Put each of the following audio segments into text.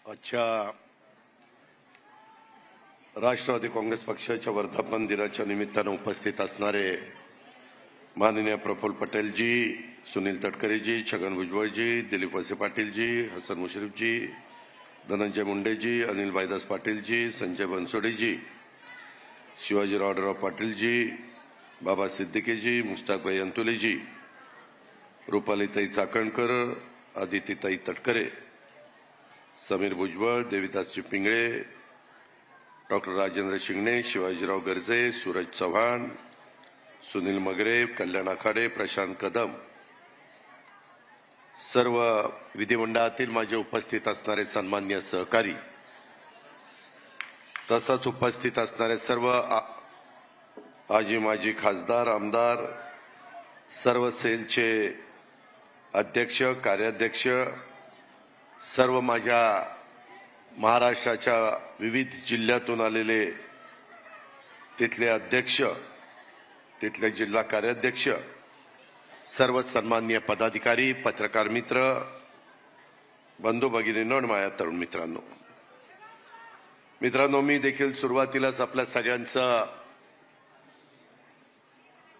आजच्या राष्ट्रवादी काँग्रेस पक्षाच्या वर्धापन दिनाच्या निमित्तानं उपस्थित असणारे माननीय प्रफुल्ल पटेलजी, सुनील तटकरेजी, छगन भुजबळजी, दिलीप वळसे पाटीलजी, हसन मुश्रीफजी, धनंजय मुंडेजी, अनिल भाईदास पाटीलजी, संजय बनसोडेजी, शिवाजीराव आढळराव पाटीलजी, बाबा सिद्दीकीजी, मुस्ताकभाई अंतुलेजी, रुपालीताई चाकणकर, आदितीताई तटकरे, समीर भुजबळ, देविदासजी पिंगळे, डॉक्टर राजेंद्र शिंगणे, शिवाजीराव गर्जे, सूरज चव्हाण, सुनील मगरे, कल्याण आखाडे, प्रशांत कदम, सर्व विधिमंडळातील माझे उपस्थित असणारे सन्माननीय सहकारी, तसंच उपस्थित असणारे सर्व आजी माजी खासदार, आमदार, सर्व सेलचे अध्यक्ष, कार्याध्यक्ष, सर्व माझ्या महाराष्ट्राच्या विविध जिल्ह्यातून आलेले तिथले अध्यक्ष, तिथले जिल्हा कार्याध्यक्ष, सर्व सन्माननीय पदाधिकारी, पत्रकार मित्र, बंधू भगिनींनो आणि माझ्या तरुण मित्रांनो, मी देखील सुरुवातीलाच आपल्या सगळ्यांचं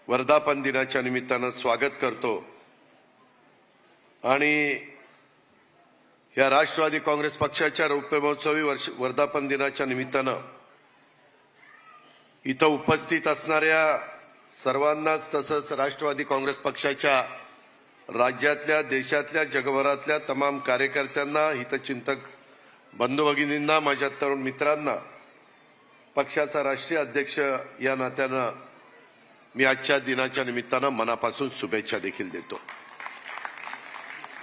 वर्धापन दिनाच्या निमित्तानं स्वागत करतो आणि या राष्ट्रवादी काँग्रेस पक्षाच्या रौप्य महोत्सवी वर्धापन दिनाच्या निमित्तानं इथं उपस्थित असणाऱ्या सर्वांनाच, तसंच राष्ट्रवादी काँग्रेस पक्षाच्या राज्यातल्या, देशातल्या, जगभरातल्या तमाम कार्यकर्त्यांना, हितचिंतक बंधू भगिनींना, माझ्या तरुण मित्रांना, पक्षाचा राष्ट्रीय अध्यक्ष या नात्यानं मी आजच्या दिनाच्या निमित्तानं मनापासून शुभेच्छा देखील देतो।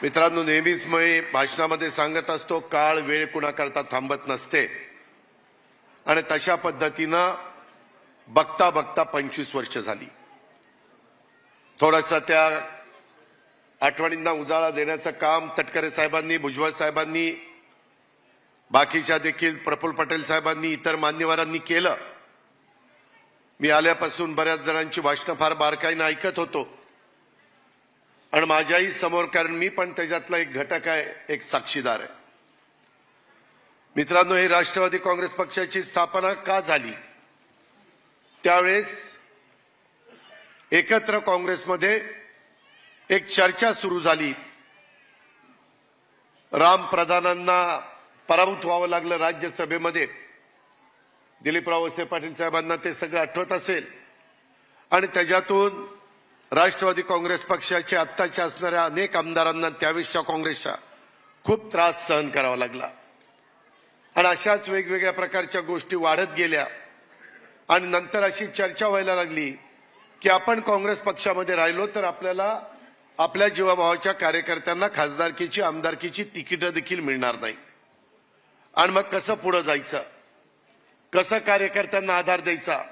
मित्रांनो, नेहमीच मी भाषणामध्ये सांगत असतो, काळ वेळ कुणाकरता थांबत नसते आणि तशा पद्धतीनं बघता बघता 25 वर्ष झाली। थोडासा त्या आठवणींना उजाळा देण्याचं काम तटकरे साहेबांनी, भुजबळ साहेबांनी, बाकीच्या देखील प्रफुल्ल पटेल साहेबांनी, इतर मान्यवरांनी केलं। मी आल्यापासून बऱ्याच जणांची भाषणं फार बारकाईनं ऐकत होतो आणि माझ्याही समोर, कारण मी पण त्याच्यातला एक घटक आहे, एक साक्षीदार आहे। मित्रांनो, हे राष्ट्रवादी काँग्रेस पक्षाची स्थापना का झाली? त्यावेळेस एकत्र काँग्रेसमध्ये एक चर्चा सुरू झाली। राम प्रधानांना पराभूत व्हावं लागलं राज्यसभेमध्ये, दिलीपराव वळसे पाटील साहेबांना ते सगळं आठवत असेल, आणि त्याच्यातून राष्ट्रवादी काँग्रेस पक्षाचे आत्ताच्या असणाऱ्या अनेक आमदारांना त्यावेळेसच्या काँग्रेसच्या खूप त्रास सहन करावा लागला आणि अशाच वेगवेगळ्या प्रकारच्या गोष्टी वाढत गेल्या आणि नंतर अशी चर्चा व्हायला लागली की आपण काँग्रेस पक्षामध्ये राहिलो तर आपल्याला आपल्या जीवाभावाच्या कार्यकर्त्यांना खासदारकीची, आमदारकीची तिकीटं देखील मिळणार नाही आणि मग कसं पुढे जायचं, कसं कार्यकर्त्यांना आधार द्यायचा,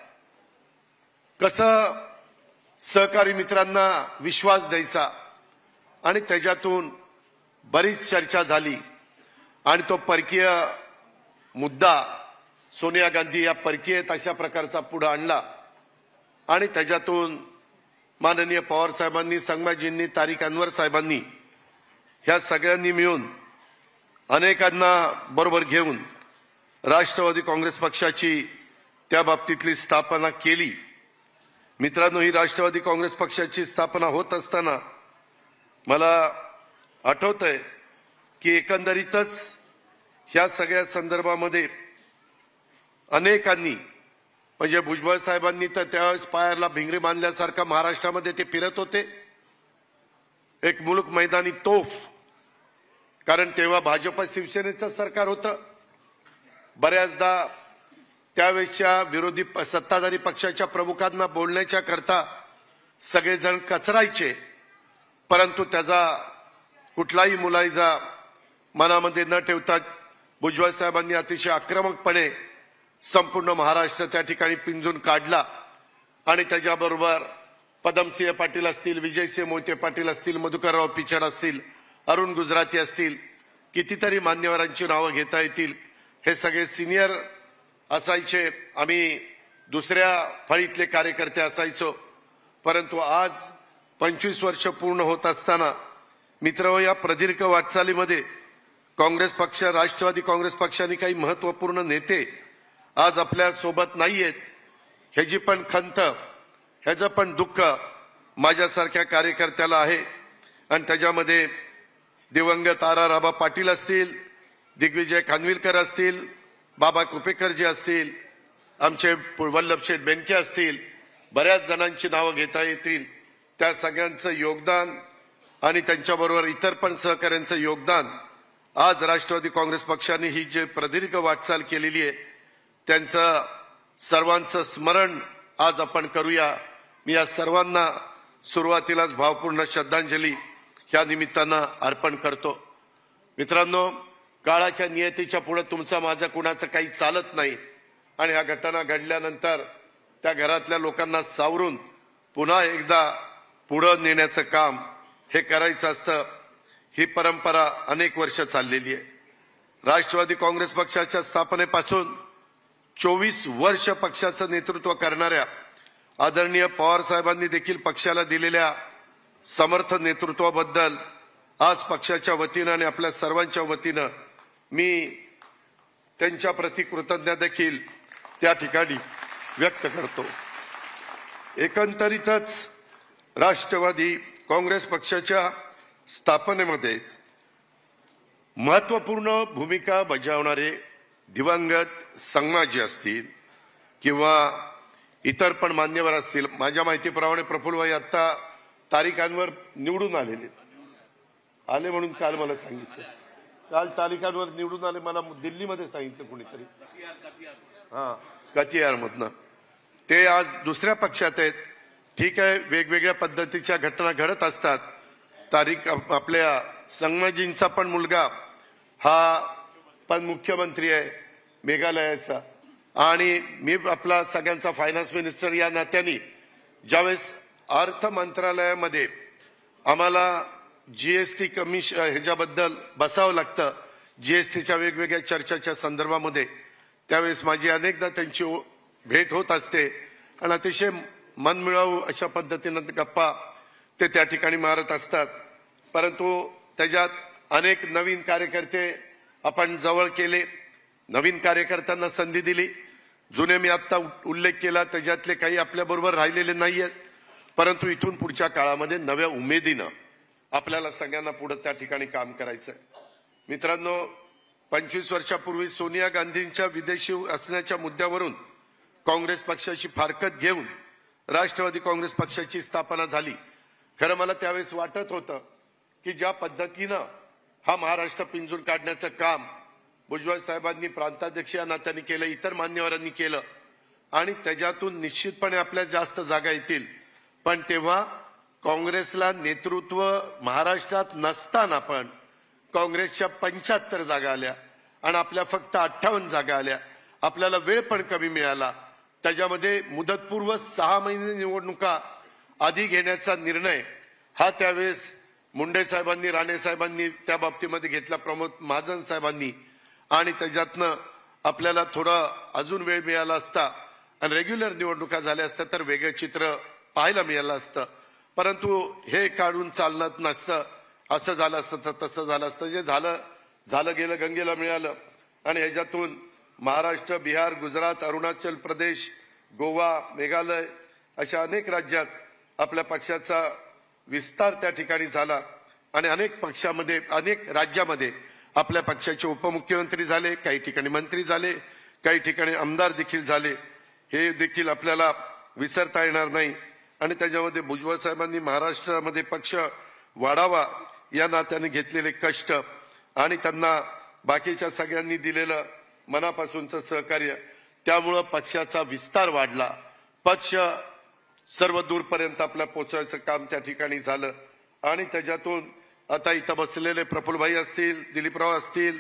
कसं सहकारी मित्रांना विश्वास द्यायचा, आणि त्याच्यातून बरीच चर्चा झाली आणि तो परकीय मुद्दा सोनिया गांधी या परकीय अशा प्रकारचा पुढे आणला आणि त्याच्यातून माननीय पवार साहेबांनी, संगमाजींनी, तारिक अनवर साहेबांनी, ह्या सगळ्यांनी मिळून अनेकांना बरोबर घेऊन राष्ट्रवादी काँग्रेस पक्षाची त्या बाबतीतली स्थापना केली। मित्रांनो, ही राष्ट्रवादी काँग्रेस पक्षाची स्थापना होत असताना मला आठवतंय की एकंदरीतच ह्या सगळ्या संदर्भामध्ये अनेकांनी, म्हणजे भुजबळ साहेबांनी तर त्यावेळेस पायाला भिंगरी बांधल्यासारखं महाराष्ट्रामध्ये ते फिरत होते, एक मुलूक मैदानी तोफ, कारण तेव्हा भाजप शिवसेनेचं सरकार होतं। बऱ्याचदा त्यावेळेसच्या विरोधी सत्ताधारी पक्षाच्या प्रमुखांना बोलण्याच्या करता सगळेजण कचरायचे, परंतु त्याचा कुठलाही मुलायजा मनामध्ये न ठेवता भुजबळ साहेबांनी अतिशय आक्रमकपणे संपूर्ण महाराष्ट्र त्या ठिकाणी पिंजून काढला आणि त्याच्याबरोबर पदमसिंह पाटील असतील, विजयसिंह मोहिते पाटील असतील, मधुकरराव पिचड असतील, अरुण गुजराती असतील, कितीतरी मान्यवरांची नावं घेता येतील, हे सगळे सिनियर असायचे, आम्ही दुसऱ्या फळीतले कार्यकर्ते असायचो। परंतु आज 25 वर्ष पूर्ण होत असताना मित्रहो, या प्रदीर्घ वाटचालीमध्ये काँग्रेस पक्ष, राष्ट्रवादी काँग्रेस पक्षाने काही महत्वपूर्ण नेते आज आपल्या सोबत नाहीयेत, ह्याची पण खंत, ह्याचं पण दुःख माझ्यासारख्या कार्यकर्त्याला आहे. आणि त्याच्यामध्ये दिवंगत आबा पाटील असतील, दिग्विजय खानविलकर असतील, बाबा कृपेकरजी असतील, आमचे वल्लभशेठ बेनके असतील, बऱ्याच जणांची नावं घेता येतील. त्या सगळ्यांचं योगदान आणि त्यांच्याबरोबर इतर पण सहकाऱ्यांचं योगदान आज राष्ट्रवादी काँग्रेस पक्षाने ही जे प्रदीर्घ वाटचाल केलेली आहे त्यांचं सर्वांचं स्मरण आज आपण करूया. मी या सर्वांना सुरुवातीलाच भावपूर्ण श्रद्धांजली ह्या निमित्तानं अर्पण करतो. मित्रांनो, काळाच्या नियतीच्या पुढे तुमचा माझा कुणाचं काही चालत नाही आणि ह्या घटना घडल्यानंतर त्या घरातल्या लोकांना सावरून पुन्हा एकदा पुढे नेण्याचं काम हे करायचं असतं. ही परंपरा अनेक वर्ष चाललेली आहे. राष्ट्रवादी काँग्रेस पक्षाच्या स्थापनेपासून 24 वर्ष पक्षाचं नेतृत्व करणाऱ्या आदरणीय पवार साहेबांनी देखील पक्षाला दिलेल्या समर्थ नेतृत्वाबद्दल आज पक्षाच्या वतीनं आणि आपल्या सर्वांच्या वतीनं मी त्यांच्या प्रति कृतज्ञता देखील त्या ठिकाणी व्यक्त करतो. एकंदरीतच राष्ट्रवादी काँग्रेस पक्षाच्या स्थापनेमध्ये महत्वपूर्ण भूमिका बजावणारे दिवंगत संगमाजी असतील किंवा इतर पण मान्यवर असतील. माझ्या माहितीप्रमाणे प्रफुल्लभाई आता तारीखांवर निवडून आले म्हणून काल मला सांगितलं. काल तारीखांवर निवडून आले, मला दिल्लीमध्ये सांगितलं कुणीतरी, कतियार मधनं. ते आज दुसऱ्या पक्षात आहेत. ठीक आहे, वेगवेगळ्या पद्धतीच्या घटना घडत असतात. तारीख आपल्या संगमाजींचा पण मुलगा हा पण मुख्यमंत्री आहे मेघालयाचा आणि मी आपला सगळ्यांचा फायनान्स मिनिस्टर या नात्याने ज्यावेळेस अर्थ मंत्रालयामध्ये आम्हाला जीएसटी कमिशन ह्याच्याबद्दल बसावं लागतं, जीएसटीच्या वेगवेगळ्या चर्चाच्या संदर्भामध्ये, त्यावेळेस माझी अनेकदा त्यांची भेट होत असते आणि अतिशय मनमिळावू अशा पद्धतीनं गप्पा ते त्या ठिकाणी मारत असतात. परंतु त्याच्यात अनेक नवीन कार्यकर्ते आपण जवळ केले, नवीन कार्यकर्त्यांना संधी दिली. जुने मी आता उल्लेख केला त्याच्यातले काही आपल्या बरोबर राहिलेले नाहीयेत, परंतु इथून पुढच्या काळामध्ये नव्या उमेदीनं आपल्याला सगळ्यांना पुढे त्या ठिकाणी काम करायचंय. मित्रांनो, 25 वर्षापूर्वी सोनिया गांधींच्या विदेशी असण्याच्या मुद्द्यावरून काँग्रेस पक्षाची फारकत घेऊन राष्ट्रवादी काँग्रेस पक्षाची स्थापना झाली. खरं मला त्यावेळेस वाटत होतं की ज्या पद्धतीनं हा महाराष्ट्र पिंजून काढण्याचं काम भुजबळ साहेबांनी प्रांताध्यक्ष या नात्याने केलं, इतर मान्यवरांनी केलं आणि त्याच्यातून निश्चितपणे आपल्या जास्त जागा येतील. पण तेव्हा काँग्रेसला नेतृत्व महाराष्ट्रात नसताना पण काँग्रेसच्या 75 जागा आल्या आणि आपल्या फक्त 58 जागा आल्या. आपल्याला वेळ पण कमी मिळाला. त्याच्यामध्ये मुदतपूर्व 6 महिने निवडणुका आधी घेण्याचा निर्णय हा त्यावेळेस मुंडे साहेबांनी, राणे साहेबांनी त्या बाबतीमध्ये घेतला, प्रमोद महाजन साहेबांनी, आणि त्याच्यातनं आपल्याला थोडा अजून वेळ मिळाला असता आणि रेग्युलर निवडणुका झाल्या असत्या तर वेगळं चित्र पाहायला मिळालं असतं. परंतु हे काढून चालत नसतं. असं झालं असतं तर तसं झालं असतं. जे झालं गेलं गंगेला मिळालं आणि ह्याच्यातून महाराष्ट्र, बिहार, गुजरात, अरुणाचल प्रदेश, गोवा, मेघालय अशा अनेक राज्यात आपल्या पक्षाचा विस्तार त्या ठिकाणी झाला आणि अनेक पक्षामध्ये, अनेक राज्यामध्ये आपल्या पक्षाचे उपमुख्यमंत्री झाले, काही ठिकाणी मंत्री झाले, काही ठिकाणी आमदार देखील झाले. हे देखील आपल्याला विसरता येणार नाही. आणि त्याच्यामध्ये भुजबळ साहेबांनी महाराष्ट्रामध्ये पक्ष वाढावा या नात्याने घेतलेले कष्ट आणि त्यांना बाकीच्या सगळ्यांनी दिलेलं मनापासूनचं सहकार्य, त्यामुळं पक्षाचा विस्तार वाढला. पक्ष सर्व दूरपर्यंत आपल्या पोहोचवायचं काम त्या ठिकाणी झालं आणि त्याच्यातून आता इथं बसलेले प्रफुल्लभाई असतील, दिलीपराव असतील,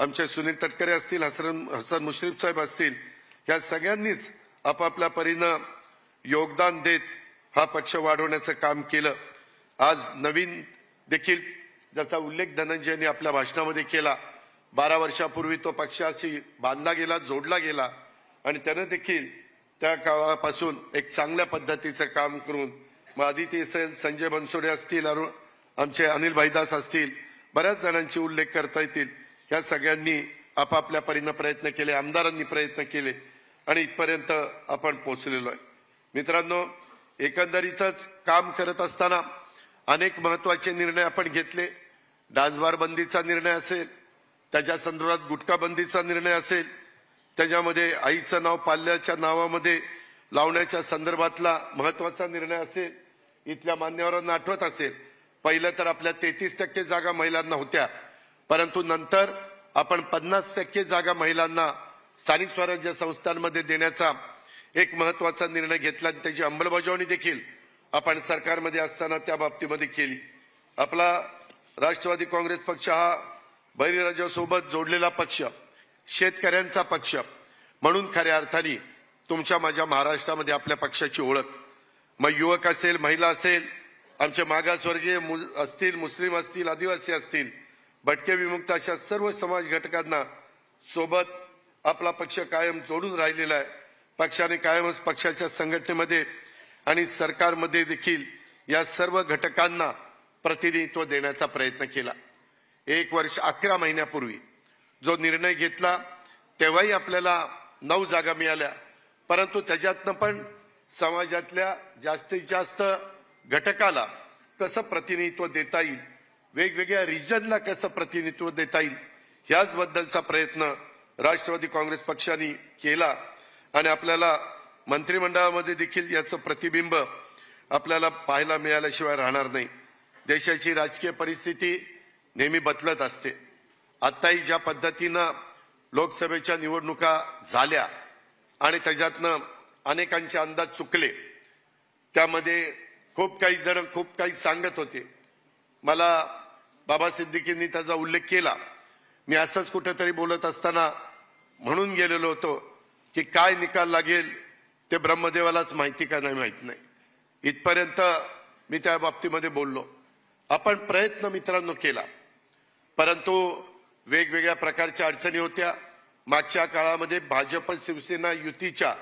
आमचे सुनील तटकरे असतील, हसन मुश्रीफ साहेब असतील, या सगळ्यांनीच आपापल्या परीनं योगदान देत हा पक्ष वाढवण्याचं काम केलं. आज नवीन देखील ज्याचा उल्लेख धनंजयने आपल्या भाषणामध्ये केला, 12 वर्षापूर्वी तो पक्षाशी बांधला गेला, जोडला गेला आणि त्यानं देखील त्या काळापासून एक चांगल्या पद्धतीचं काम करून मग आदिती असेल, संजय बनसोडे असतील, आमचे अनिल भाईदास असतील, बऱ्याच जणांची उल्लेख करता येतील. या सगळ्यांनी आपापल्या परीने प्रयत्न केले, आमदारांनी प्रयत्न केले आणि इथपर्यंत आपण पोहोचलेलो आहे। मित्रांनो, एकंदरीतच काम करत असताना अनेक महत्त्वाचे निर्णय आपण घेतले। डासबार बंदीचा निर्णय असेल, त्याच्या संदर्भात गुटखा बंदीचा निर्णय असेल, त्याच्यामध्ये आईचं नाव पाल्याच्या नावामध्ये लावण्याच्या संदर्भातला महत्त्वाचा निर्णय असेल। इथल्या मान्यवरांना आठवत असेल, पहिलं तर आपल्या 33% जागा महिलांना होत्या, परंतु नंतर आपण 50% जागा महिलांना स्थानिक स्वराज्य संस्थांमध्ये देण्याचा एक महत्त्वाचा निर्णय घेतला आणि त्याची अंमलबजावणी देखील आपण सरकारमध्ये असताना त्या बाबतीमध्ये केली। आपला राष्ट्रवादी काँग्रेस पक्ष हा बळीराजासोबत जोडलेला पक्ष, शेतकऱ्यांचा पक्ष म्हणून खऱ्या अर्थाने तुमच्या माझ्या महाराष्ट्रामध्ये आपल्या पक्षाची ओळख, मग युवक असेल, महिला असेल, आमचे मागासवर्गीय असतील, मुस्लिम असतील, आदिवासी असतील, भटके विमुक्त अशा सर्व समाज घटकांना सोबत आपला पक्ष कायम जोडून राहिलेला आहे। पक्षाने कायमच पक्षाच्या संघटनेमध्ये आणि सरकारमध्ये देखील या सर्व घटकांना प्रतिनिधित्व देण्याचा प्रयत्न केला। 1 वर्ष 11 महिन्यापूर्वी जो निर्णय घेतला तेव्हाही आपल्याला 9 जागा मिळाल्या, परंतु त्याच्यातनं पण समाजातल्या जास्तीत जास्त घटकाला कसं प्रतिनिधित्व देता येईल, वेगवेगळ्या रिजनला कसं प्रतिनिधित्व देता येईल, याचबद्दलचा प्रयत्न राष्ट्रवादी काँग्रेस पक्षाने केला आणि आपल्याला मंत्रिमंडळामध्ये देखील याचं प्रतिबिंब आपल्याला पाहायला मिळाल्याशिवाय राहणार नाही। देशाची राजकीय परिस्थिती नेहमी बदलत असते। आताही ज्या पद्धतीनं लोकसभेच्या निवडणुका झाल्या आणि त्याच्यातनं अनेकांचे अंदाज चुकले, त्यामध्ये खूप काही जण खूप काही सांगत होते। मला बाबा सिद्दीकींनी त्याचा उल्लेख केला। मी असंच कुठेतरी बोलत असताना म्हणून गेलेलो होतो की काय निकाल लागेल ते ब्रह्मदेवालाच माहिती का नाही माहित नाही, इथपर्यंत मी त्या बाबतीमध्ये बोललो। आपण प्रयत्न मित्रांनो केला, परंतु वेगवेगळ्या प्रकारच्या अडचणी होत्या। मागच्या काळामध्ये भाजप शिवसेना युतीच्या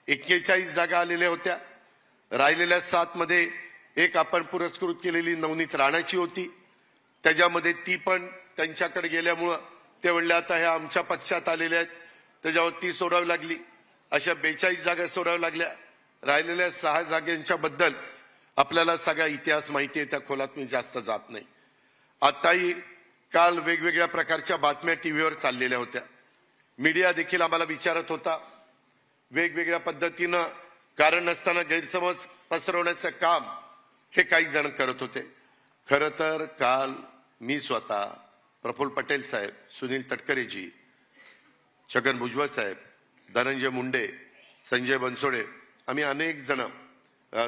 41 जागा आलेल्या होत्या। राहिलेल्या 7 मध्ये एक आपण पुरस्कृत केलेली नवनीत राणाची होती, त्याच्यामध्ये ती पण त्यांच्याकडे गेल्यामुळं ते म्हणले आता ह्या आमच्या पक्षात आलेल्या आहेत, त्याच्यावर ती सोडावी लागली। अशा 42 जागा सोडाव्या लागल्या। राहिलेल्या 6 जागांच्या बद्दल आपल्याला सगळा इतिहास माहिती आहे, त्या खोलात मी जास्त जात नाही। आताही काल वेगवेगळ्या प्रकारच्या बातम्या टीव्हीवर चाललेल्या होत्या। मीडिया देखील आम्हाला विचारत होता, वेगवेगळ्या पद्धतीनं कारण नसताना गैरसमज पसरवण्याचं काम हे काही जण करत होते। खरं तर काल मी स्वतः, प्रफुल्ल पटेल साहेब, सुनील तटकरेजी, छगन भुजबळ साहेब, धनंजय मुंडे, संजय बनसोडे, आम्ही अनेक जण,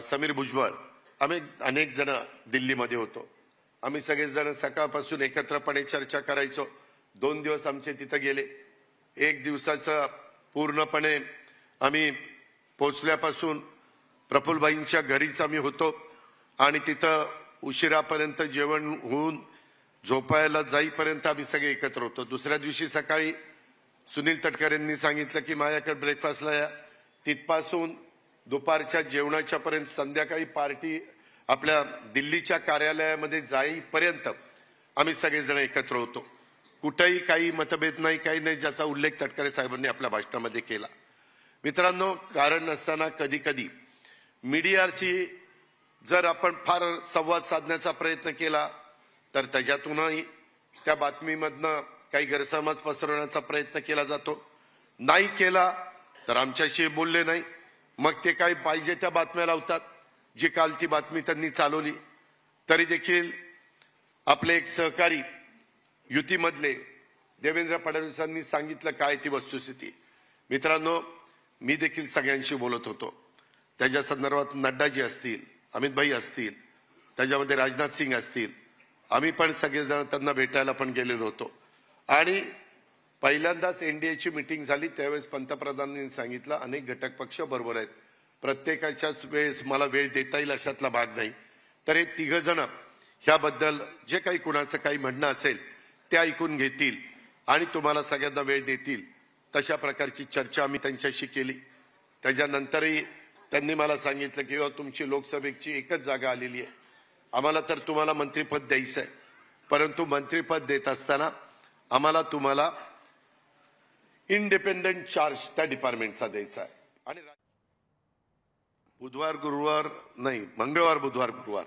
समीर भुजबळ, आम्ही अनेक जण दिल्लीमध्ये होतो। आम्ही सगळेजण सकाळपासून एकत्रपणे चर्चा करायचो। 2 दिवस आमचे तिथं गेले। 1 दिवसाचं पूर्णपणे आम्ही पोचल्यापासून प्रफुल्लबाईंच्या घरीच आम्ही होतो आणि तिथं उशिरापर्यंत जेवण होऊन झोपायला जाईपर्यंत आम्ही सगळे एकत्र होतो। दुसऱ्या दिवशी सकाळी सुनील तटकरेंनी सांगितलं की माझ्याकडे ब्रेकफास्टला या, तिथपासून दुपारच्या जेवणाच्या पर्यंत संध्याकाळी पार्टी आपल्या दिल्लीच्या कार्यालयामध्ये जाईपर्यंत आम्ही सगळेजण एकत्र होतो। कुठेही काही मतभेद नाही, काही नाही, ज्याचा उल्लेख तटकरे साहेबांनी आपल्या भाषणामध्ये केला। मित्रांनो, कारण नसताना कधी कधी मीडियाची जर आपण फार संवाद साधण्याचा प्रयत्न केला तर त्याच्यातूनही त्या बातमीमधनं काही गैरसमज पसरवण्याचा प्रयत्न केला जातो। नाही केला तर आमच्याशी बोलले नाही, मग ते काही पाहिजे त्या बातम्या लावतात। जी काल ती बातमी त्यांनी चालवली, तरी देखील आपले एक सहकारी युतीमधले देवेंद्र फडणवीसांनी सांगितलं काय ती वस्तुस्थिती। मित्रांनो, मी देखील सगळ्यांशी बोलत होतो। त्याच्या संदर्भात नड्डाजी असतील, अमित भाई असतील, त्याच्यामध्ये राजनाथ सिंग असतील, आम्ही पण सगळेजण त्यांना भेटायला पण गेलेलो होतो। आणि पहिल्यांदाच एनडीएची मीटिंग झाली त्यावेळेस पंतप्रधानांनी सांगितलं अनेक घटक पक्ष बरोबर आहेत, प्रत्येकाच्याच वेळेस मला वेळ देता येईल अशातला भाग नाही, तर हे 3 जण ह्याबद्दल जे काही कुणाचं काही म्हणणं असेल ते ऐकून घेतील आणि तुम्हाला सगळ्यांना वेळ देतील, तशा प्रकारची चर्चा आम्ही त्यांच्याशी केली। त्याच्यानंतरही त्यांनी मला सांगितलं की तुमची लोकसभेची एकच जागा आलेली आहे, आम्हाला तर तुम्हाला मंत्रिपद द्यायचं आहे, परंतु मंत्रिपद देत असताना आम्हाला तुम्हाला इंडिपेंडंट चार्ज त्या डिपार्टमेंटचा द्यायचा आहे। आणि बुधवार गुरुवार नाही, मंगळवार बुधवार गुरुवार,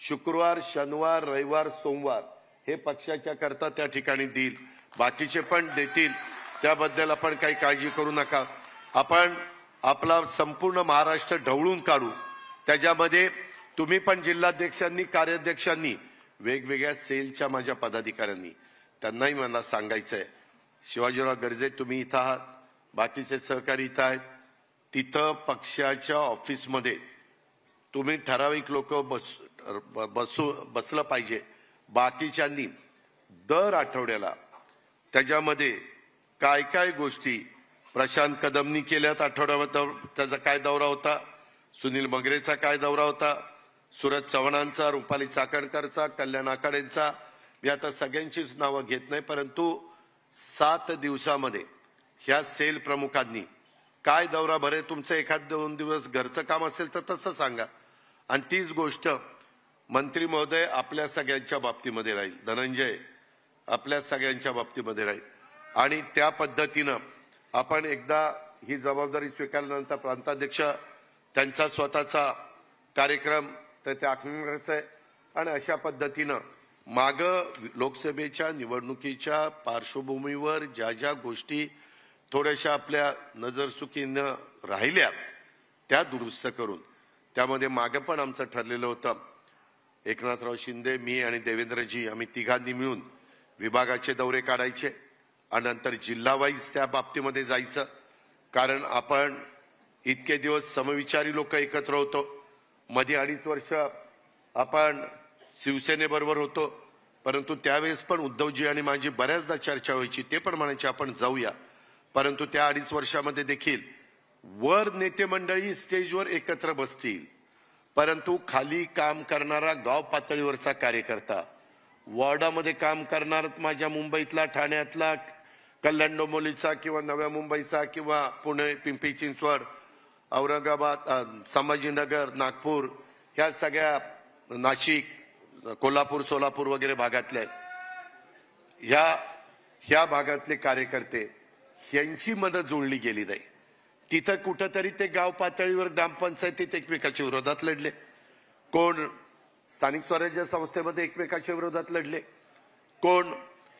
शुक्रवार शनिवार रविवार सोमवार हे पक्षाच्या करता त्या ठिकाणी देईल, बाकीचे पण देतील, त्याबद्दल आपण काही काळजी करू नका। आपण आपला संपूर्ण महाराष्ट्र ढवळून काढू। त्याच्यामध्ये तुम्ही पण जिल्हाध्यक्षांनी कार्याध्यक्षांनी वेगवेगळ्या सेलच्या माझ्या पदाधिकाऱ्यांनी त्यांनाही मला सांगायचं आहे, शिवाजीराव गर्जे तुम्ही इथं आहात, बाकीचे सहकारी इथं आहेत, तिथं पक्षाच्या ऑफिसमध्ये तुम्ही ठराविक लोक बसलं पाहिजे। बाकीच्यांनी दर आठवड्याला त्याच्यामध्ये काय काय गोष्टी प्रशांत कदमनी केल्यात, आठवड्यावर त्याचा काय दौरा होता, सुनील मगरेचा काय दौरा होता, सूरज चव्हाणांचा, रुपाली चाकणकरचा, कल्याण आखाडेंचा, मी आता सगळ्यांचीच नावं घेत नाही, परंतु 7 दिवसामध्ये ह्या सेल प्रमुखांनी काय दौरा भरे, तुमचं एखाद 2 दिवस घरचं काम असेल तर तसं सांगा। आणि तीच गोष्ट मंत्री महोदय आपल्या सगळ्यांच्या बाबतीमध्ये राहील, धनंजय आपल्या सगळ्यांच्या बाबतीमध्ये राहील। आणि त्या पद्धतीनं आपण एकदा ही जबाबदारी स्वीकारल्यानंतर प्रांताध्यक्ष त्यांचा स्वतःचा कार्यक्रम तर ते आखण्याचा आहे। आणि अशा पद्धतीनं माग लोकसभेच्या निवडणुकीच्या पार्श्वभूमीवर ज्या ज्या गोष्टी थोड्याशा आपल्या नजरचुकीनं राहिल्या त्या दुरुस्त करून, त्यामध्ये मागे पण आमचं ठरलेलं होतं, एकनाथराव शिंदे, मी आणि देवेंद्रजी आम्ही तिघांनी मिळून विभागाचे दौरे काढायचे आणि नंतर जिल्हा वाईज त्या बाबतीमध्ये जायचं। कारण आपण इतके दिवस समविचारी लोक एकत्र होतो, मध्ये 2.5 वर्ष आपण शिवसेनेबरोबर होतो, परंतु त्यावेळेस पण उद्धवजी आणि माझी बऱ्याचदा चर्चा व्हायची, ते पण म्हणायचे आपण जाऊया, परंतु त्या 2.5 वर्षामध्ये देखील वर नेते मंडळी स्टेजवर एकत्र बसतील, परंतु खाली काम करणारा गाव पातळीवरचा कार्यकर्ता, वॉर्डामध्ये काम करणारा माझ्या मुंबईतला, ठाण्यातला, कल्याण डोंबिवलीचा किंवा नव्या मुंबईचा किंवा पुणे, पिंपरी चिंचवड, औरंगाबाद, संभाजीनगर, नागपूर, ह्या सगळ्या, नाशिक, कोल्हापूर, सोलापूर वगैरे भागातले ह्या भागातले कार्यकर्ते यांची मदत जोडली गेली नाही। तिथं कुठंतरी ते गाव पातळीवर ग्रामपंचायतीत एकमेकाच्या विरोधात लढले, कोण स्थानिक स्वराज्य संस्थेमध्ये एकमेकाच्या विरोधात लढले, कोण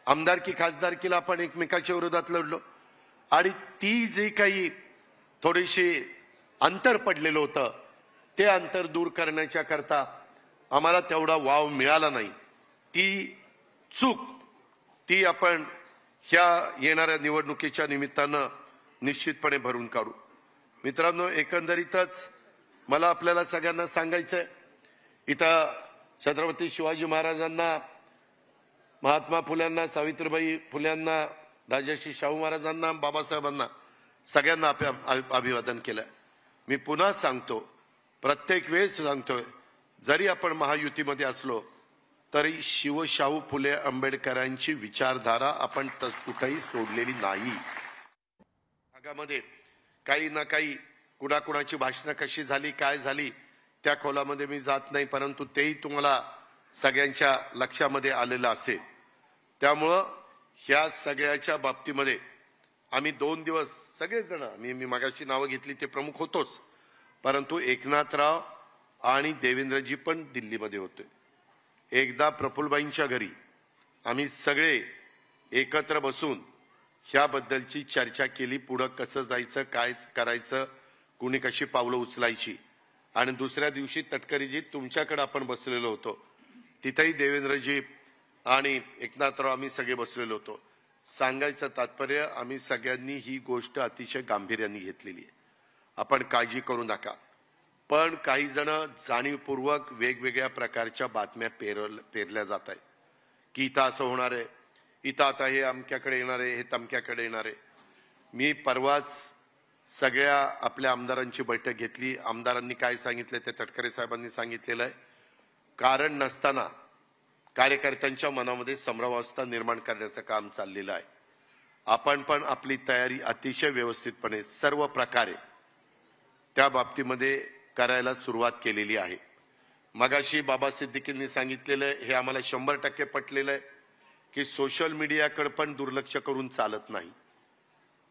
आमदारकी खासदारकीला आपण एकमेकाच्या विरोधात लढलो। आणि ती जे काही थोडीशी अंतर पडलेलं होतं ते अंतर दूर करण्याच्या करता आम्हाला तेवढा वाव मिळाला नाही, ती चूक ती आपण ह्या येणाऱ्या निवडणुकीच्या निमित्तानं निश्चितपणे भरून काढू। मित्रांनो, एकंदरीतच मला आपल्याला सगळ्यांना सांगायचंय, इथं छत्रपती शिवाजी महाराजांना, महात्मा फुल्यांना, सावित्रीबाई फुल्यांना, राजर्षी शाहू महाराजांना, बाबासाहेबांना सगळ्यांना अभिवादन केलंय। मी पुन्हा सांगतो, प्रत्येक वेळेस सांगतोय, जरी आपण महायुतीमध्ये असलो तरी शिवशाहू फुले आंबेडकरांची विचारधारा आपण कुठेही सोडलेली नाही। भागामध्ये काही ना काही कुणाकुणाची भाषणं कशी झाली, काय झाली, त्या खोलामध्ये मी जात नाही, परंतु तेही तुम्हाला सगळ्यांच्या लक्षामध्ये आलेलं असेल। त्यामुळं ह्या सगळ्याच्या बाबतीमध्ये आम्ही 2 दिवस सगळेजण, मी मागाची नावं घेतली ते प्रमुख होतोच, परंतु एकनाथराव आणि देवेंद्रजी पण दिल्लीमध्ये होते। एकदा प्रफुल्लबाईंच्या घरी आम्ही सगळे एकत्र बसून ह्याबद्दलची चर्चा केली, पुढं कसं जायचं, काय करायचं, कुणी कशी पावलं उचलायची। आणि दुसऱ्या दिवशी तटकरीजी तुमच्याकडे आपण बसलेलो होतो, तिथेही देवेंद्रजी आणि एकनाथराव आम्ही सगळे बसलेलो होतो। सांगायचं तात्पर्य, आम्ही सगळ्यांनी ही गोष्ट अतिशय गांभीर्याने घेतलेली आहे, आपण काळजी करू नका। पण काही जण जाणीवपूर्वक वेगवेगळ्या प्रकारच्या बातम्या पेरल्या जात आहेत की इथं असं होणार आहे, इथं आता हे अमक्याकडे येणार आहे, हे तमक्याकडे येणार आहे। मी परवाच सगळ्या आपल्या आमदारांची बैठक घेतली, आमदारांनी काय सांगितलं ते तटकरे साहेबांनी सांगितलेलं आहे, कारण नसताना कार्यकर्त्यांच्या मनामध्ये संभ्रमावस्था निर्माण करण्याचं काम चाललेलं आहे। आपण पण आपली तयारी अतिशय व्यवस्थितपणे सर्व प्रकारे त्या बाबतीमध्ये करायला सुरुवात केलेली आहे। मगाशी बाबा सिद्दीकींनी सांगितलेलं हे आम्हाला 100% पटलेलं आहे की सोशल मीडियाकडे पण दुर्लक्ष करून चालत नाही।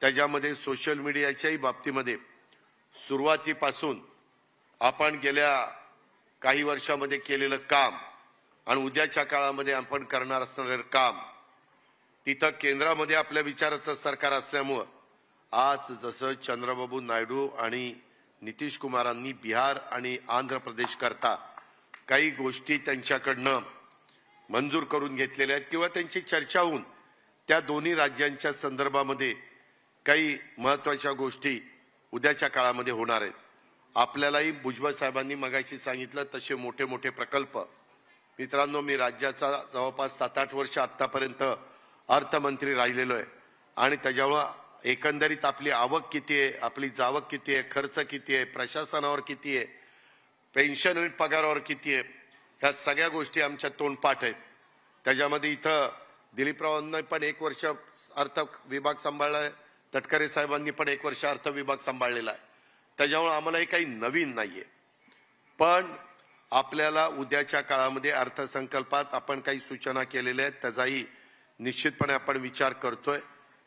त्याच्यामध्ये सोशल मीडियाच्याही बाबतीमध्ये सुरुवातीपासून आपण गेल्या काही वर्षांमध्ये केलेलं काम आणि उद्याच्या काळामध्ये आपण करणार असणारे काम, तिथं केंद्रामध्ये आपल्या विचाराचं सरकार असल्यामुळे आज जसं चंद्रबाबू नायडू आणि नितीश कुमारांनी बिहार आणि आंध्र प्रदेश करता काही गोष्टी त्यांच्याकडनं मंजूर करून घेतलेल्या आहेत किंवा त्यांची चर्चा होऊन त्या दोन्ही राज्यांच्या संदर्भामध्ये काही महत्त्वाच्या गोष्टी उद्याच्या काळामध्ये होणार आहेत। आपल्यालाही भुजबळ साहेबांनी मगाशी सांगितलं तसे मोठे मोठे प्रकल्प, मित्रांनो मी राज्याचा जवळपास 7-8 वर्ष आतापर्यंत अर्थमंत्री राहिलेलो आहे आणि त्याच्यामुळे एकंदरीत आपली आवक किती आहे, आपली जावक किती आहे, खर्च किती आहे, प्रशासनावर किती आहे, पेन्शन आणि पगारावर किती आहे, ह्या सगळ्या गोष्टी आमच्या तोंडपाठ आहेत। त्याच्यामध्ये इथं दिलीपरावांनी पण 1 वर्ष अर्थ विभाग सांभाळला आहे, तटकरे साहेबांनी पण 1 वर्ष अर्थ विभाग सांभाळलेला आहे। त्याच्यामुळे आम्हाला हे काही नवीन नाहीये, पण आपल्याला उद्याच्या काळामध्ये अर्थसंकल्पात आपण काही सूचना केलेल्या आहेत, त्याचाही निश्चितपणे आपण विचार करतोय।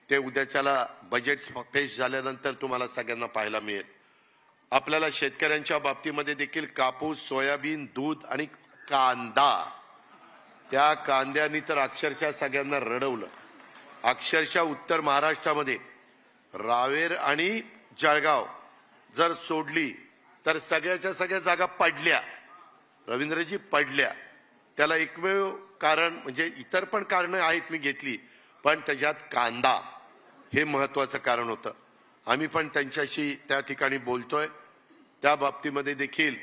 ते उद्याच्याला बजेट पेश झाल्यानंतर तुम्हाला सगळ्यांना पाहायला मिळेल। आपल्याला शेतकऱ्यांच्या बाबतीमध्ये देखील कापूस, सोयाबीन, दूध आणि कांदा, त्या कांद्यानी तर अक्षरशः सगळ्यांना रडवलं। अक्षरशः उत्तर महाराष्ट्रामध्ये रावेर आणि जळगाव जर सोडली तर सगळ्याच्या सगळ्या जागा पडल्या, रवींद्रजी पडल्या। त्याला एकमेव कारण म्हणजे इतर पण कारणं आहेत मी घेतली, पण त्याच्यात कांदा हे महत्त्वाचं कारण होतं। आम्ही पण त्यांच्याशी त्या ठिकाणी बोलतोय, त्या बाबतीमध्ये देखील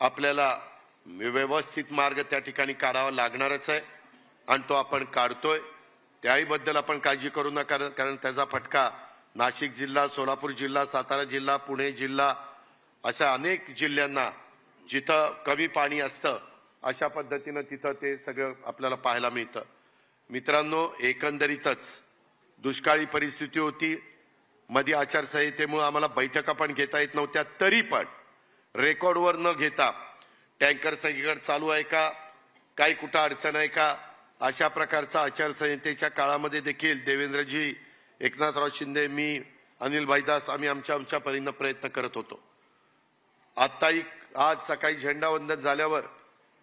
आपल्याला व्यवस्थित मार्ग त्या ठिकाणी काढावा लागणारच आहे आणि तो आपण काढतोय। त्याही बद्दल आपण काळजी करू नका, कारण त्याचा फटका नाशिक जिल्हा, सोलापूर जिल्हा, सातारा जिल्हा, पुणे जिल्हा अशा अनेक जिल्ह्यांना जिथं कमी पाणी असतं अशा पद्धतीनं तिथं ते सगळं आपल्याला पाहायला मिळतं। मित्रांनो, एकंदरीतच दुष्काळी परिस्थिती होती, मध्ये आचारसंहितेमुळे आम्हाला बैठका पण घेता येत नव्हत्या, तरी पण रेकॉर्डवर न घेता टँकर सगळीकडे चालू आहे का, काही कुठं अडचण आहे का, अशा प्रकारचा आचारसंहितेच्या काळामध्ये देखील देवेंद्रजी, एकनाथराव शिंदे, मी, अनिल भाईदास आम्ही आमच्या परीने प्रयत्न करत होतो। आताही आज सकाळी झेंडावंदन झाल्यावर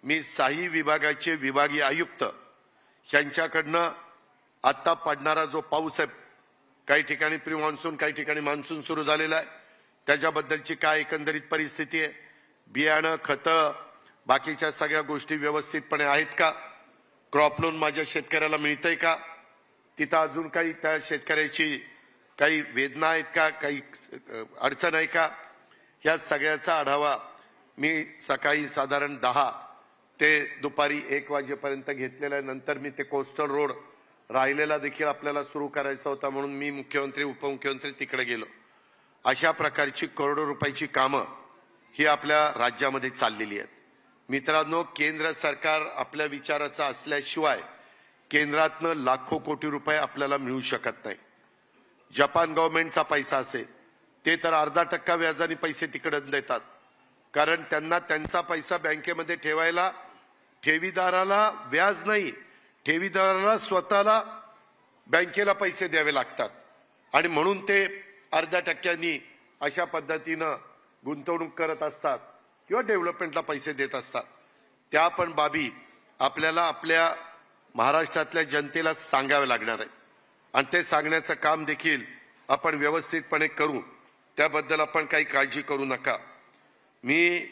मी 6 विभागाचे विभागीय आयुक्त यांच्याकडनं आता पडणारा जो पाऊस आहे, काही ठिकाणी प्री मान्सून, काही ठिकाणी मान्सून सुरू झालेला आहे, त्याच्याबद्दलची काय एकंदरीत परिस्थिती आहे, बियाणं, खतं, बाकीच्या सगळ्या गोष्टी व्यवस्थितपणे आहेत का, क्रॉप लोन माझ्या शेतकऱ्याला मिळतंय का, तिथं अजून काही त्या शेतकऱ्याची काही वेदना आहेत का, काही अडचण आहे का, या सगळ्याचा आढावा मी सकाळी साधारण 10 ते दुपारी 1 वाजेपर्यंत घेतलेला आहे। नंतर मी ते कोस्टल रोड राहिलेला देखील आपल्याला सुरू करायचा होता म्हणून मी मुख्यमंत्री, उपमुख्यमंत्री तिकडे गेलो। अशा प्रकारची करोडो रुपयाची कामं ही आपल्या राज्यामध्ये चाललेली आहेत। मित्रांनो, केंद्र सरकार आपल्या विचाराचं असल्याशिवाय केंद्रातनं लाखो कोटी रुपये आपल्याला मिळू शकत नाही। जपान गव्हर्नमेंटचा पैसा असेल ते तर 0.5% व्याजाने पैसे तिकडे देतात, कारण त्यांना त्यांचा पैसा बँकेमध्ये ठेवायला ठेवीदाराला व्याज नाही, ठेवीदाराला स्वतःला बँकेला पैसे द्यावे लागतात आणि म्हणून ते 0.5% अशा पद्धतीनं गुंतवणूक करत असतात किंवा डेव्हलपमेंटला पैसे देत असतात। त्या पण बाबी आपल्याला आपल्या महाराष्ट्रातल्या जनतेला सांगावे लागणार आहे आणि ते सांगण्याचं काम देखील आपण व्यवस्थितपणे करू, त्याबद्दल आपण काही काळजी करू नका। मी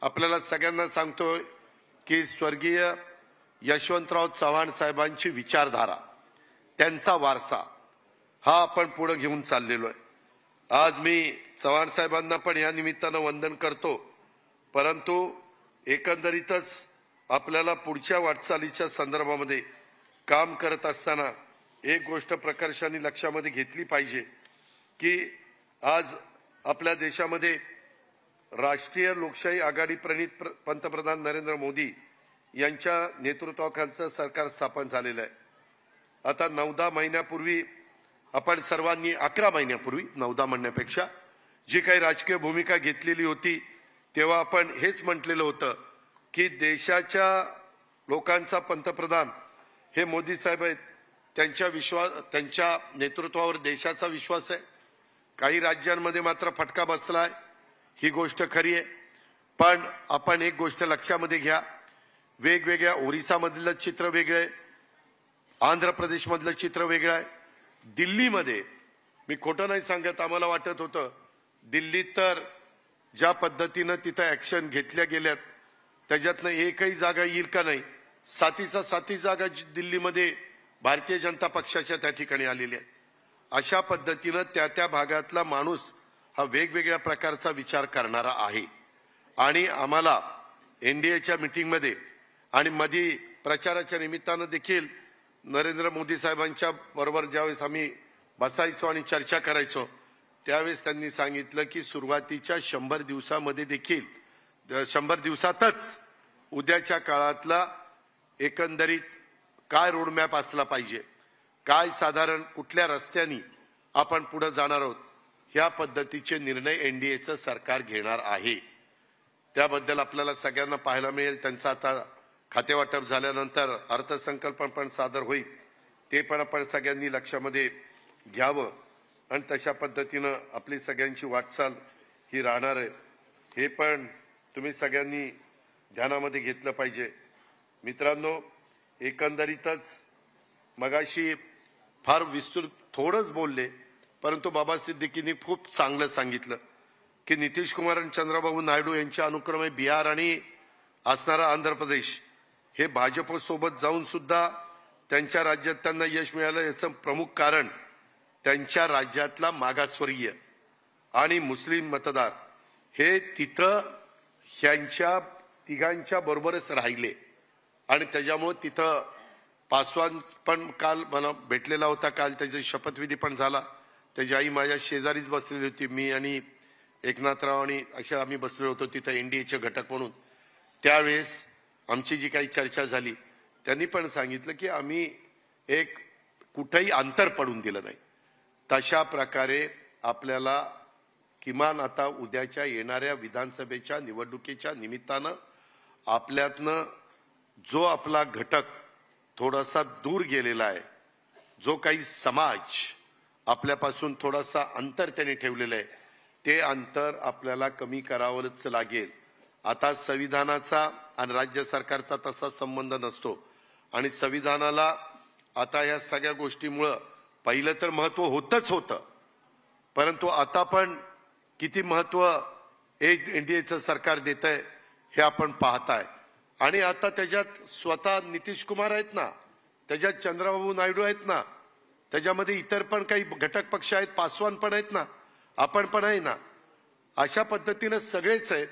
आपल्याला सगळ्यांना सांगतोय की स्वर्गीय यशवंतराव चव्हाण साहेबांची विचारधारा, त्यांचा वारसा हा आपण पुढे घेऊन चाललेलो आहे। आज मी चव्हाण साहेबांना पण या निमित्तानं वंदन करतो, परंतु एकंदरीतच आपल्याला पुढच्या वाटचालीच्या संदर्भामध्ये काम करत असताना एक गोष्ट प्रकर्षाने लक्षामध्ये घेतली पाहिजे की आज आपल्या देशामध्ये राष्ट्रीय लोकशाही आघाडी प्रणित पंतप्रधान नरेंद्र मोदी यांच्या नेतृत्वाखालचं सरकार स्थापन झालेलं आहे। आता 9-10 महिन्यापूर्वी आपण सर्वांनी 11 महिन्यापूर्वी, 9-10 म्हणण्यापेक्षा जी काही राजकीय भूमिका घेतलेली होती तेव्हा आपण हेच म्हटलेलं होतं की देशाच्या लोकांचा पंतप्रधान हे मोदी साहेब आहेत त्यांच्या नेतृत्वावर देशाचा विश्वास आहे। काही राज्यांमध्ये मात्र फटका बसलाय, ही गोष्ट खरी आहे। पण आपण एक गोष्ट लक्षामध्ये घ्या, वेगवेगळ्या ओरिसामधलं चित्र वेगळं आहे, आंध्र प्रदेशमधलं चित्र वेगळं आहे। दिल्लीमध्ये मी खोटं नाही सांगत, आम्हाला वाटत होतं दिल्लीत तर ज्या पद्धतीनं तिथं ऍक्शन घेतल्या गेल्यात त्याच्यातनं एकही जागा येईल का नाही, 7 जागा दिल्लीमध्ये भारतीय जनता पक्षाच्या त्या ठिकाणी आलेल्या आहेत। अशा पद्धतीनं त्या भागातला माणूस हा वेगवेगळ्या प्रकारचा विचार करणारा आहे। आणि आम्हाला एनडीएच्या मीटिंगमध्ये आणि मध्ये प्रचाराच्या निमित्तानं देखील नरेंद्र मोदी साहेबांच्या बरोबर ज्यावेळेस आम्ही बसायचो आणि चर्चा करायचो त्यावेळेस त्यांनी सांगितलं की सुरुवातीच्या 100 दिवसामध्ये देखील 100 दिवसातच उद्याच्या काळातला एकंदरीत काय रोडमॅप असला पाहिजे, काय साधारण कुठल्या रस्त्यानी आपण पुढे जाणार आहोत, ह्या पद्धतीचे निर्णय एनडीएचं सरकार घेणार आहे। त्याबद्दल आपल्याला सगळ्यांना पाहायला मिळेल। त्यांचा आता खातेवाटप झाल्यानंतर अर्थसंकल्प पण सादर होईल, ते पण आपण सगळ्यांनी लक्षामध्ये घ्यावं आणि तशा पद्धतीनं आपली सगळ्यांची वाटचाल ही राहणार आहे, हे पण तुम्ही सगळ्यांनी ध्यानामध्ये घेतलं पाहिजे। मित्रांनो, एकंदरीतच मगाशी फार विस्तृत थोडंच बोलले, परंतु बाबा सिद्दीकींनी खूप चांगलं सांगितलं की नितीश कुमार आणि चंद्रबाबू नायडू यांच्या अनुक्रमे बिहार आणि असणारा आंध्र प्रदेश हे भाजपसोबत जाऊन सुद्धा त्यांच्या राज्यात त्यांना यश मिळालं। याचं प्रमुख कारण त्यांच्या राज्यातला मागासवर्गीय आणि मुस्लिम मतदार हे तिथं ह्यांच्या तिघांच्या बरोबरच राहिले आणि त्याच्यामुळे तिथं पासवान पण काल मला भेटलेला होता, काल त्याची शपथविधी पण झाला। त्याची आई माझ्या शेजारीच बसलेली होती, मी आणि एकनाथराव आणि अशा आम्ही बसलेलो होतो तिथं एनडीएचे घटक म्हणून। त्यावेळेस आमची जी काही चर्चा झाली त्यांनी पण सांगितलं की आम्ही एक कुठेही अंतर पडून दिलं नाही। तशा प्रकारे आपल्याला किमान आता उद्याच्या येणाऱ्या विधानसभेच्या निवडणुकीच्या निमित्तानं आपल्यातनं जो आपला घटक थोडासा दूर गेलेला आहे, जो काही समाज आपल्यापासून थोडासा अंतर त्यांनी ठेवलेलं आहे, ते अंतर आपल्याला कमी करावंच लागेल। आता संविधानाचा आणि राज्य सरकारचा तसा संबंध नसतो आणि संविधानाला आता या सगळ्या गोष्टीमुळं पहिलं तर महत्व होतं, परंतु आता पण किती महत्व एक एनडीएचं सरकार देतंय हे आपण पाहताय। आणि आता त्याच्यात स्वतः नितीश कुमार आहेत ना, त्याच्यात चंद्रबाबू नायडू आहेत ना, त्याच्यामध्ये इतर पण काही घटक पक्ष आहेत, पासवान पण आहेत ना, आपण पण आहे ना, अशा पद्धतीने सगळेच आहेत।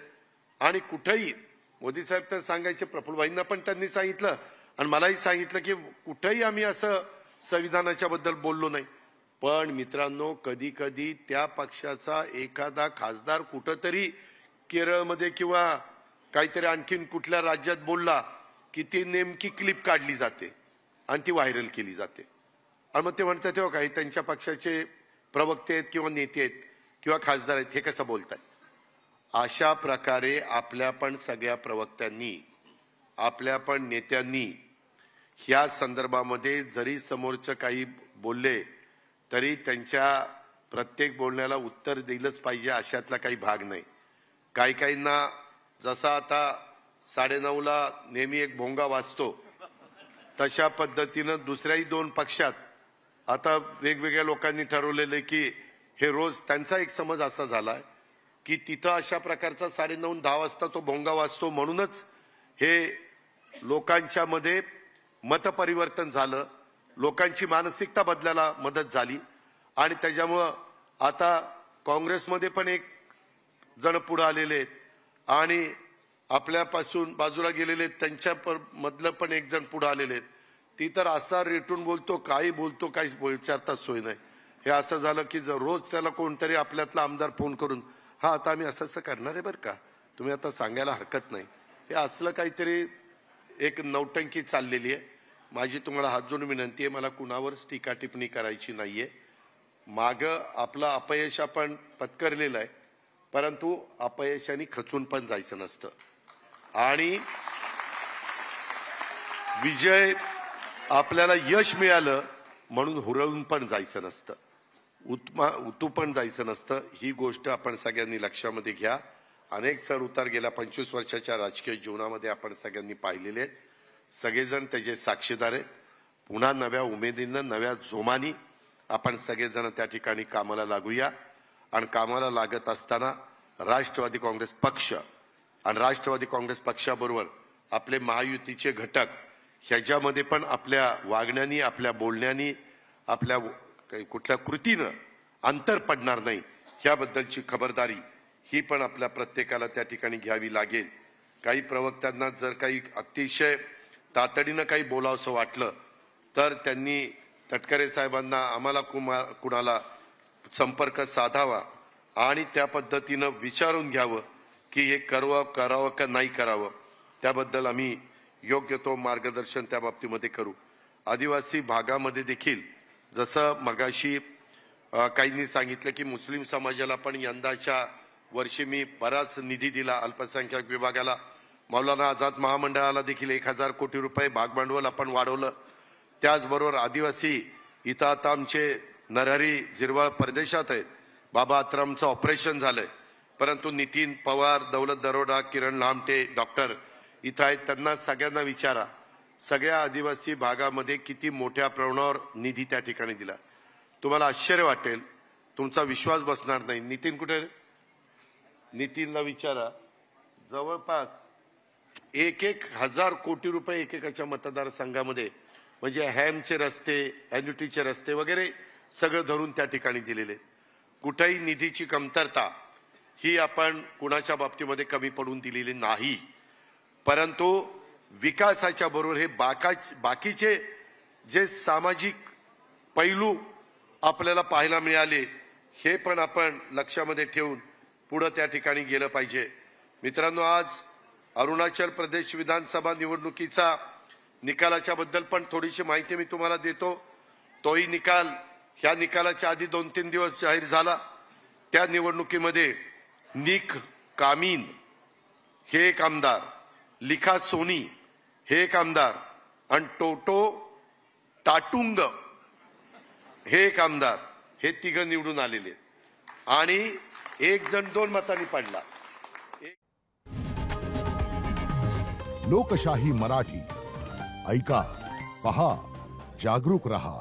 आणि कुठेही मोदी साहेब तर सांगायचे, प्रफुल्लभाईंना पण त्यांनी सांगितलं आणि मलाही सांगितलं की कुठेही आम्ही असं संविधानाच्या बद्दल बोललो नाही। पण मित्रांनो, कधी कधी त्या पक्षाचा एखादा खासदार कुठंतरी केरळमध्ये किंवा काहीतरी आणखीन कुठल्या राज्यात बोलला की ती नेमकी क्लिप काढली जाते आणि ती व्हायरल केली जाते आणि मग ते म्हणतात तेव्हा काही त्यांच्या पक्षाचे प्रवक्ते आहेत किंवा नेते आहेत किंवा खासदार आहेत, हे कसं बोलताय। अशा प्रकारे आपल्या पण सगळ्या प्रवक्त्यांनी, आपल्या पण नेत्यांनी ह्या संदर्भामध्ये जरी समोरचं काही बोलले तरी त्यांच्या प्रत्येक बोलण्याला उत्तर दिलंच पाहिजे अशातला काही भाग नाही। काहींना जसा आता 9:30ला नेहमी एक भोंगा वाजतो तशा पद्धतीनं दुसऱ्याही 2 पक्षात आता वेगवेगळ्या लोकांनी ठरवलेले की हे रोज त्यांचा एक समज असा झालाय की तिथं अशा प्रकारचा 9:30-10 वाजता तो भोंगा वाजतो म्हणूनच हे लोकांच्या मध्ये मतपरिवर्तन झालं, लोकांची मानसिकता बदलायला मदत झाली आणि त्याच्यामुळं आता काँग्रेसमध्ये पण एक जण पुढे आलेले आहेत आणि आपल्यापासून बाजूला गेलेले त्यांच्या मधलं पण एक जण पुढे आलेले आहेत। ती तर असा रेटून बोलतो, काही बोलतो, काही विचारता सोय नाही। हे असं झालं की जर रोज त्याला कोणतरी आपल्यातला आमदार फोन करून हा आता आम्ही असं करणार आहे बरं का, तुम्ही आता सांगायला हरकत नाही, हे असलं काहीतरी एक नौटंकी चाललेली आहे। माझी तुम्हाला हात जोडून विनंती आहे, मला कुणावरच टीका टिप्पणी करायची नाहीये। मागं आपलं अपयश आपण पत्करलेलं आहे, परंतु अपयशाने खचून पण जायचं नसतं आणि विजय आपल्याला यश मिळालं म्हणून हुरळून पण जायचं नसतं, उतू पण जायचं नसतं. ही गोष्ट आपण सगळ्यांनी लक्षामध्ये घ्या. अनेक चढ उतार गेल्या 25 वर्षाच्या राजकीय जीवनामध्ये आपण सगळ्यांनी पाहिलेले आहेत. सगळेजण त्याचे साक्षीदार आहेत. पुन्हा नव्या उमेदीनं नव्या जोमानी आपण सगळेजण त्या ठिकाणी कामाला लागूया. आणि कामाला लागत असताना राष्ट्रवादी काँग्रेस पक्ष आणि राष्ट्रवादी काँग्रेस पक्षाबरोबर आपले महायुतीचे घटक ह्याच्यामध्ये पण आपल्या वागण्यानी, आपल्या बोलण्यानी, आपल्या कुठल्या कृतीनं अंतर पडणार नाही ह्याबद्दलची खबरदारी ही पण आपल्या प्रत्येकाला त्या ठिकाणी घ्यावी लागेल. काही प्रवक्त्यांना जर काही अतिशय तातडीनं काही बोलावंसं वाटलं तर त्यांनी तटकरे साहेबांना आम्हाला कुणाला संपर्क साधावा आणि त्या पद्धतीनं विचारून घ्यावं की हे करावं का नाही करावं. त्याबद्दल आम्ही योग्य तो मार्गदर्शन त्या बाबतीमध्ये करू. आदिवासी भागामध्ये देखील जसं मगाशी काहींनी सांगितलं की मुस्लिम समाजाला पण यंदाच्या वर्षी मी बराच निधी दिला अल्पसंख्याक विभागाला. मौलाना आझाद महामंडळाला देखील 1000 कोटी रुपये भागभांडवल आपण वाढवलं. त्याचबरोबर आदिवासी इथं आता आमचे नरहरी जिरवळ परदेशात आहेत. बाबा आत्रामचं ऑपरेशन झालंय, परंतु नितीन पवार, दौलत दरोडा, किरण लामटे डॉक्टर इथं आहेत. त्यांना सगळ्यांना विचारा सगळ्या आदिवासी भागामध्ये किती मोठ्या प्रमाणावर निधी त्या ठिकाणी दिला. तुम्हाला आश्चर्य वाटेल, तुमचा विश्वास बसणार नाही. नितीन कुठे? नितीनला विचारा. जवळपास 1,000 कोटी रुपये एकेकाच्या मतदारसंघामध्ये म्हणजे हॅमचे रस्ते, एन्युटीचे रस्ते वगैरे सगळं धरून त्या ठिकाणी दिलेले. कुठेही निधीची कमतरता ही आपण कुणाच्या बाबतीमध्ये कमी पडून दिलेली नाही. परंतु विकासाच्या बरोबर हे बाकीचे जे सामाजिक पैलू आपल्याला पाहायला मिळाले हे पण आपण लक्षामध्ये ठेवून पुढे त्या ठिकाणी गेलं पाहिजे. मित्रांनो, आज अरुणाचल प्रदेश विधानसभा निवडणुकीचा निकालाच्या बद्दल पण थोडीशी माहिती मी तुम्हाला देतो. तोही निकाल ह्या निकालाच्या आधी 2-3 दिवस जाहीर झाला. त्या निवडणुकीमध्ये निक कामीन हे एक आमदार, लिखा सोनी हे एक आमदार आणि टोटो टाटुंग हे एक आमदार, हे तिघं निवडून आलेले आणि एक जण 2 मतांनी पडला. लोकशाही मराठी ऐका, पहा, जागरूक रहा.